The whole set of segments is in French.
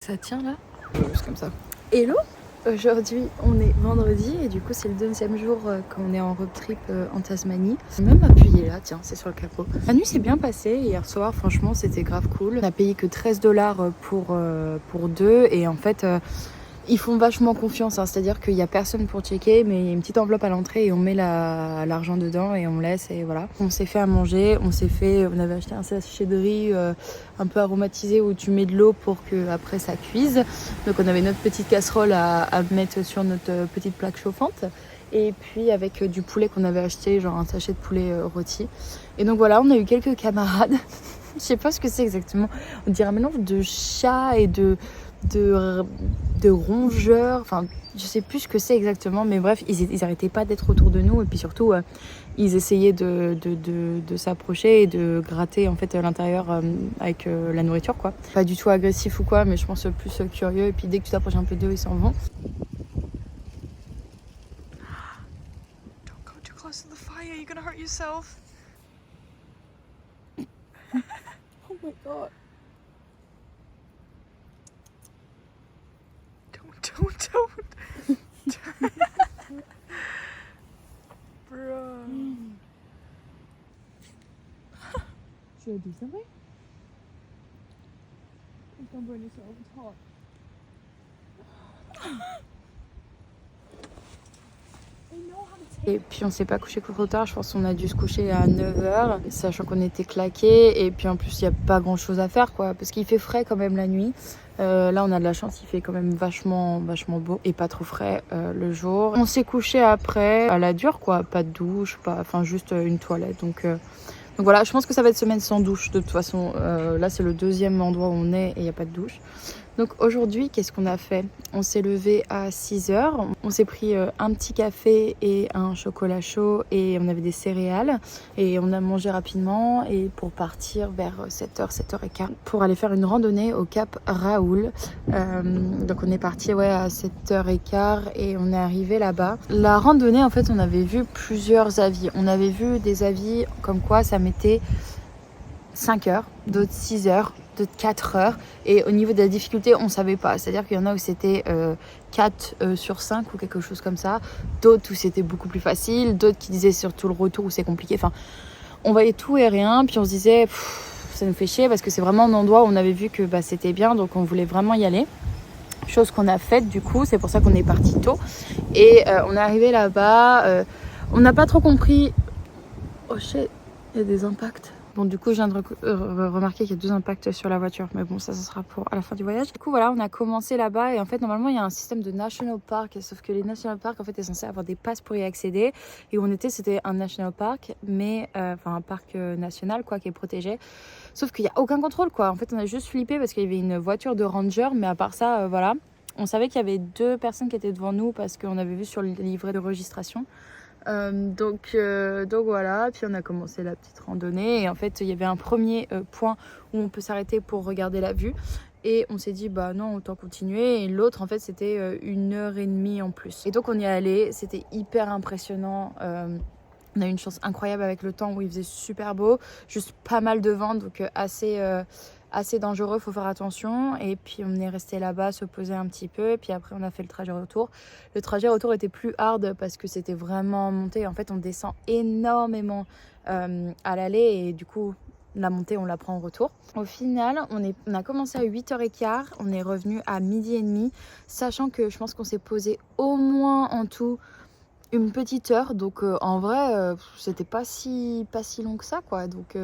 Ça tient là? Juste comme ça. Hello! Aujourd'hui on est vendredi et du coup c'est le deuxième jour qu'on est en road trip en Tasmanie. J'ai même appuyé là, tiens, c'est sur le capot. La nuit s'est bien passée hier soir, franchement c'était grave cool. On a payé que $13 pour deux et en fait ils font vachement confiance, hein. C'est-à-dire qu'il n'y a personne pour checker, mais il y a une petite enveloppe à l'entrée et on met l'argent dedans et on laisse et voilà. On s'est fait à manger, on avait acheté un sachet de riz un peu aromatisé où tu mets de l'eau pour que après ça cuise. Donc on avait notre petite casserole à mettre sur notre petite plaque chauffante. Et puis avec du poulet qu'on avait acheté, genre un sachet de poulet rôti. Et donc voilà, on a eu quelques camarades. Je sais pas ce que c'est exactement. On dirait un mélange de chat et de rongeurs, enfin je sais plus ce que c'est exactement, mais bref ils arrêtaient pas d'être autour de nous et puis surtout ils essayaient de s'approcher et de gratter en fait à l'intérieur avec la nourriture quoi. Pas du tout agressif ou quoi, mais je pense plus curieux et puis dès que tu t'approches un peu d'eux ils s'en vont. Don't go too close to the fire, you're gonna hurt yourself. Oh my god. Don't. Bro. Should I do something? Don't burn yourself, it's hot. Et puis on s'est pas couché trop tard, je pense qu'on a dû se coucher à 9h, sachant qu'on était claqués et puis en plus il n'y a pas grand chose à faire quoi, parce qu'il fait frais quand même la nuit. Là on a de la chance, il fait quand même vachement beau et pas trop frais le jour. On s'est couché après à la dure quoi, pas de douche, enfin juste une toilette donc voilà, je pense que ça va être semaine sans douche de toute façon. Là c'est le deuxième endroit où on est et il n'y a pas de douche. Donc aujourd'hui, qu'est-ce qu'on a fait? On s'est levé à 6h, on s'est pris un petit café et un chocolat chaud et on avait des céréales et on a mangé rapidement et pour partir vers 7h, 7h15 pour aller faire une randonnée au Cap Raoul. Donc on est parti à 7h15 et on est arrivé là-bas. La randonnée, en fait, on avait vu plusieurs avis. On avait vu des avis comme quoi ça mettait 5 heures, d'autres 6 heures, d'autres 4 heures. Et au niveau de la difficulté, on savait pas. C'est-à-dire qu'il y en a où c'était 4 sur 5 ou quelque chose comme ça. D'autres où c'était beaucoup plus facile. D'autres qui disaient surtout le retour où c'est compliqué. Enfin, on voyait tout et rien. Puis on se disait, ça nous fait chier parce que c'est vraiment un endroit où on avait vu que c'était bien. Donc on voulait vraiment y aller. Chose qu'on a faite du coup. C'est pour ça qu'on est parti tôt. Et on est arrivé là-bas. On n'a pas trop compris. Oh shit, il y a des impacts. Bon, du coup, je viens de remarquer qu'il y a 2 impacts sur la voiture. Mais bon, ça sera pour à la fin du voyage. Du coup, voilà, on a commencé là-bas. Et en fait, normalement, il y a un système de national park. Sauf que les national parks, en fait, est censé avoir des passes pour y accéder. Et où on était, c'était un national park. Mais, un parc national, quoi, qui est protégé. Sauf qu'il n'y a aucun contrôle, quoi. En fait, on a juste flippé parce qu'il y avait une voiture de ranger. Mais à part ça, voilà. On savait qu'il y avait 2 personnes qui étaient devant nous parce qu'on avait vu sur le livret de registration. Donc voilà, puis on a commencé la petite randonnée et en fait il y avait un premier point où on peut s'arrêter pour regarder la vue et on s'est dit bah non autant continuer et l'autre en fait c'était 1h30 en plus et donc on y est allé, c'était hyper impressionnant. On a eu une chance incroyable avec le temps où il faisait super beau, juste pas mal de vent donc assez dangereux, faut faire attention. Et puis on est resté là-bas, se poser un petit peu. Et puis après on a fait le trajet retour. Le trajet retour était plus hard parce que c'était vraiment monté. En fait on descend énormément à l'aller et du coup la montée on la prend en retour. Au final on a commencé à 8h15, on est revenu à 12h30, sachant que je pense qu'on s'est posé au moins en tout une petite heure. Donc en vrai c'était pas si long que ça quoi. Donc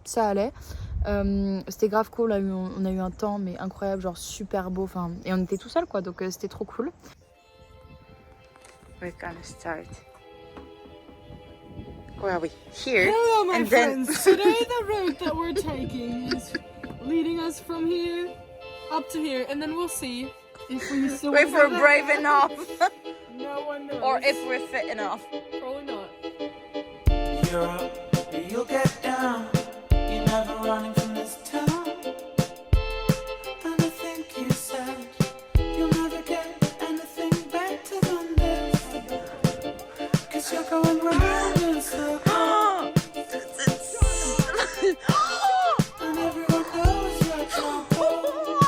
ça allait. C'était grave cool, on a eu un temps mais incroyable, genre super beau, enfin, et on était tout seul quoi, donc c'était trop cool. We're gonna start. Where are we? Here. Hello my and friends, then... today the route that we're taking is leading us from here up to here and then we'll see if we still if we're brave enough. No one knows. Or if we're fit enough. Probably not. You're up, you'll get down. You're never running from this town. And I think you said you'll never get anything better than this. 'Cause you're going round in circles. And everyone knows you're trouble.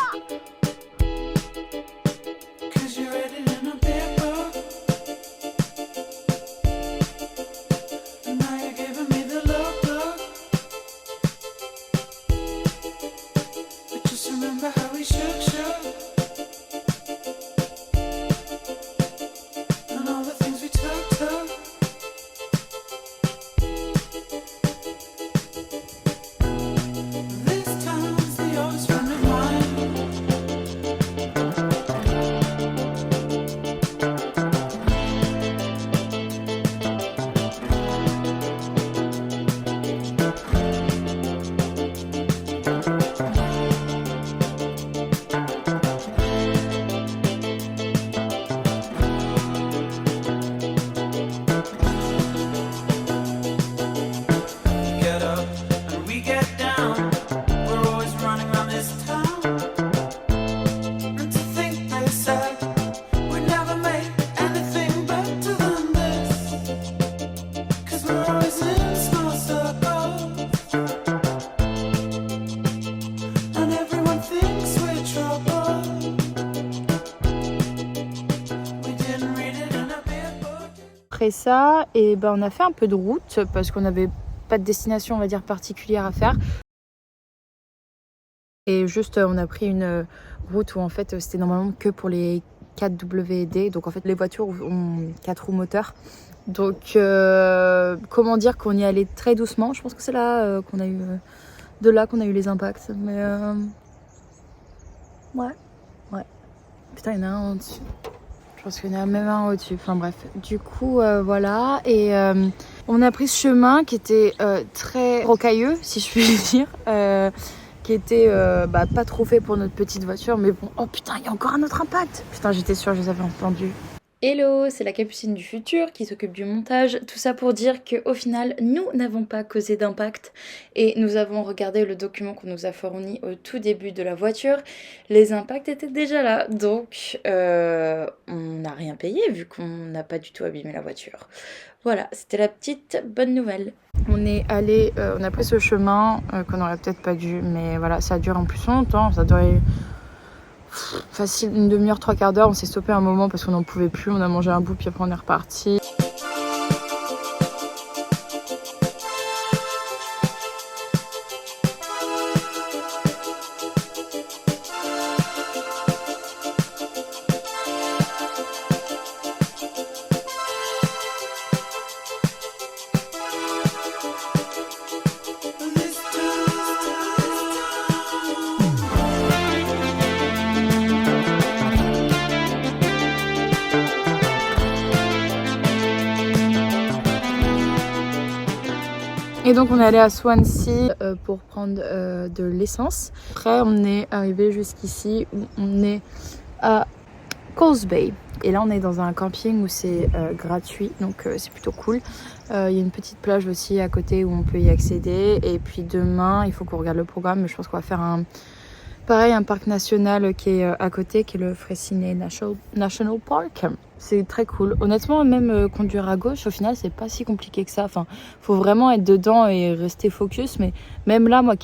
après ça, et ben, on a fait un peu de route parce qu'on n'avait pas de destination, on va dire, particulière à faire. Et juste, on a pris une route où en fait, c'était normalement que pour les 4WD. Donc en fait, les voitures ont 4 roues moteurs. Donc, comment dire qu'on y allait très doucement. Je pense que c'est là qu'on a eu... de là qu'on a eu les impacts. Mais ouais. Putain, il y en a un au-dessus. Je pense qu'il y en a même un au-dessus. Enfin bref. Du coup, voilà. Et on a pris ce chemin qui était très rocailleux, si je puis dire. Qui était pas trop fait pour notre petite voiture. Mais bon, oh putain, il y a encore un autre impact. Putain, j'étais sûre, je les avais entendus. Hello, c'est la Capucine du futur qui s'occupe du montage. Tout ça pour dire qu'au final, nous n'avons pas causé d'impact et nous avons regardé le document qu'on nous a fourni au tout début de la voiture. Les impacts étaient déjà là, donc on n'a rien payé vu qu'on n'a pas du tout abîmé la voiture. Voilà, c'était la petite bonne nouvelle. On est allé, on a pris ce chemin qu'on aurait peut-être pas dû, mais voilà, ça dure en plus longtemps, ça doit facile une demi-heure, 3/4 d'heure. On s'est stoppé un moment parce qu'on n'en pouvait plus. On a mangé un bout puis après on est reparti. Et donc on est allé à Swansea pour prendre de l'essence. Après on est arrivé jusqu'ici où on est à Coles Bay. Et là on est dans un camping où c'est gratuit, donc c'est plutôt cool. Il y a une petite plage aussi à côté où on peut y accéder. Et puis demain, il faut qu'on regarde le programme, mais je pense qu'on va faire un parc national qui est à côté, qui est le Freycinet National Park. C'est très cool. Honnêtement, même conduire à gauche, au final, c'est pas si compliqué que ça. Enfin, faut vraiment être dedans et rester focus. Mais même là, moi,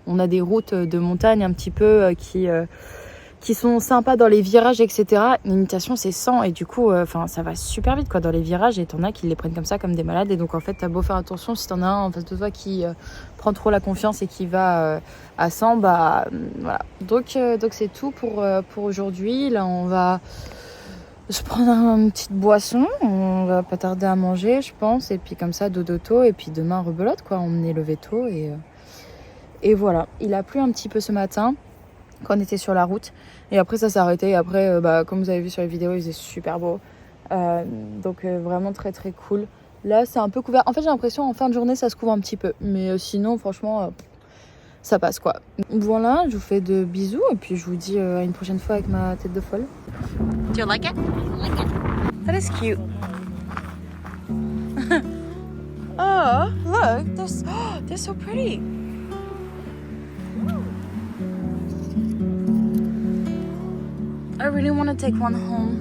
on a des routes de montagne un petit peu qui sont sympas dans les virages, etc. L'imitation, c'est 100 et du coup, ça va super vite quoi dans les virages et t'en as qui les prennent comme ça, comme des malades. Et donc, en fait, t'as beau faire attention, si t'en as un en face de toi qui prend trop la confiance et qui va à 100, voilà. Donc c'est tout pour aujourd'hui. Là, on va se prendre une petite boisson, on va pas tarder à manger, je pense. Et puis comme ça, dodo tôt. Et puis demain, rebelote quoi. On est levé tôt et voilà. Il a plu un petit peu ce matin quand on était sur la route et après ça s'est arrêté et après comme vous avez vu sur les vidéos il faisait super beau donc vraiment très très cool. Là c'est un peu couvert, en fait j'ai l'impression en fin de journée ça se couvre un petit peu mais sinon franchement ça passe quoi. Voilà, je vous fais de bisous et puis je vous dis à une prochaine fois avec ma tête de folle. Do you like it? I like it. That is cute. Oh look, they're so pretty. I really want to take one home.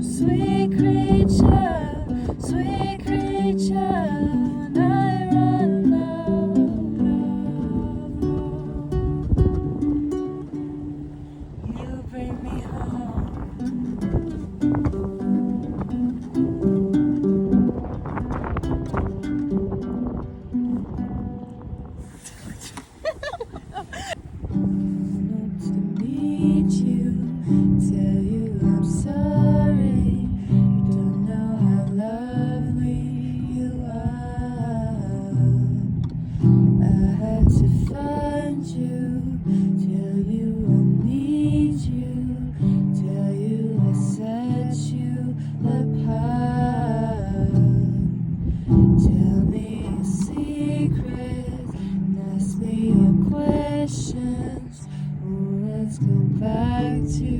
Sweet creature, when I run out of you bring me home. To meet you, tell you I'm sorry. You don't know how lovely you are. I had to find you, tell you I need you, tell you I set you apart. Tell me a secret, and ask me your questions. Oh, let's go back to